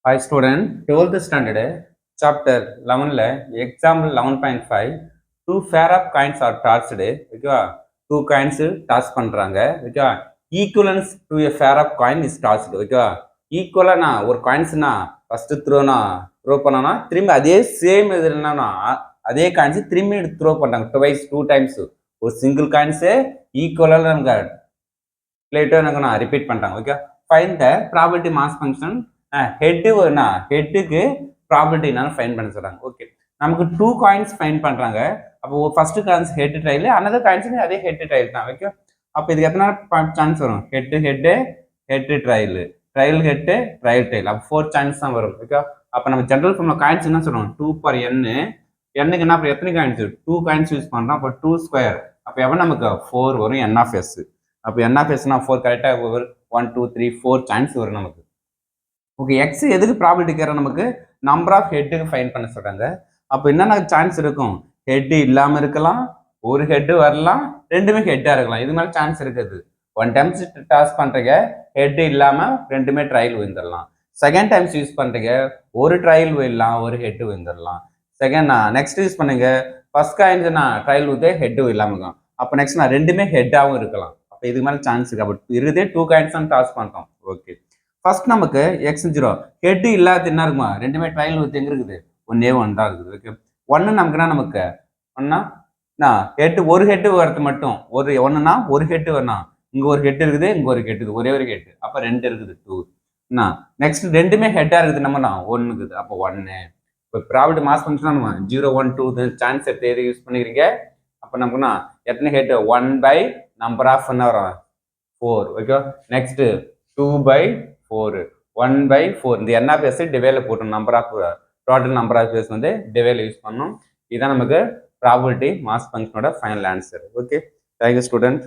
Hi student, 12th standard, chapter 11, example 11.5, two pair of coins are tossed, okay, two coins toss பண்றாங்க, okay, equivalence to a pair of coin is tossed, okay, equal ஒரு coinsனா first throw பண்ணனா திரும்பி அதே same இது என்னன்னா அதே coins திரும்பி throw பண்றாங்க twice two times ஒரு single coins equal நமக்கு later நான் ரிப்பீட் பண்றாங்க, okay, find the probability mass function ஹெட்டுக்கு ப்ராபபிலிட்டி என்னன்னு ஃபைண்ட் பண்ண சொல்றாங்க. ஓகே, நமக்கு டூ காயின்ஸ் ஃபைண்ட் பண்றாங்க. அப்போ first coins head trial, another coins அதே ஹெட் ட்ரையல் தான். ஓகே, அப்போ இதுக்கு எத்தனை சான்ஸ் வரும்? Head trial, trial head trial trial, அப்போ 4 சான்ஸ் தான் வரும். ஓகே, அப்போ நம்ம ஜென்ரல் ஃபார்ம்ல காயின்ஸ் என்ன சொல்றோம்? 2 per n, என்னக்கு என்ன எத்தனை காயின்ஸ்? 2 காயின்ஸ் யூஸ் பண்றோம். அப்போ 2 ஸ்கொயர், அப்போ எவ்வளவு நமக்கு 4 வரும் n of s. அப்போ n of s னா 4 கரெக்டா 1 2 3 4 சான்ஸ் வரும் நமக்கு. ஓகே, எக்ஸ் எதுக்கு ப்ராபபிலிட்டி கேட்குற நமக்கு நம்பர் ஆஃப் ஹெட்டுக்கு ஃபைண்ட் பண்ண சொல்றாங்க. அப்போ என்னென்ன சான்ஸ் இருக்கும்? ஹெட் இல்லாமல் இருக்கலாம், ஒரு ஹெட்டு வரலாம், ரெண்டுமே ஹெட்டாக இருக்கலாம். இது மாதிரி சான்ஸ் இருக்குது. ஒன் டைம்ஸ் டாஸ் பண்ணுறீங்க ஹெட் இல்லாமல் ரெண்டுமே ட்ரையல் விழுந்துடலாம். செகண்ட் டைம்ஸ் யூஸ் பண்ணுறீங்க ஒரு ட்ரையல் விழலாம், ஒரு ஹெட்டு விழுந்துடலாம். நெக்ஸ்ட் யூஸ் பண்ணுங்க ஃபர்ஸ்ட் காயின்ஸ் ட்ரையல் விழுந்து ஹெட்டு இல்லாமல் இருக்கும். அப்போ நெக்ஸ்ட் ரெண்டுமே ஹெட்டாகவும் இருக்கலாம். அப்போ இது மாதிரி சான்ஸ் இருக்கு. அப்போ இருக்குதே 2 காயின்ஸ் தான் டாஸ் பண்ணுறோம். ஓகே, ஃபர்ஸ்ட் நமக்கு x0 ஹெட் இல்லாத என்ன இருக்குமா? ரெண்டுமே ட்ரையல் வித் எங்க இருக்குது? ஒன்னே ஒன் தான் இருக்குது. ஓகே, ஒன்னு நமக்குன்னா நமக்கு ஒன்னா ஹெட் ஒரு ஹெட் வரது மட்டும் ஒரு ஒன்னுனா ஒரு ஹெட் வரணும். இங்க ஒரு ஹெட் இருக்குது, இங்க ஒரு ஹெட் இருக்குது, ஒரே ஒரு ஹெட். அப்ப ரெண்டு இருக்குது 2. நெக்ஸ்ட் ரெண்டுமே ஹெட்டா இருக்குது நம்ம ஒன்னு இருக்குது. அப்போ 1. இப்போ ப்ராபபிலிட்டி மாஸ் ஃபங்க்ஷன் நம்ம 0 1 2 சான்ஸ் எடுத்து யூஸ் பண்ணிக்கிறீங்க. அப்ப நமக்குன்னா எத்தனை ஹெட்? 1 by நம்பர் ஆஃப் என்ன வரும்? 4. Okay, next 2 by 4, 1 by 4. இந்த n of s டிவைல போட்டோம். Number of total number of s வந்து டிவைல யூஸ் பண்ணோம். இதுதான் நமக்கு ப்ராபபிலிட்டி மாஸ் ஃபங்க்ஷனோட final answer. Okay, thank you student.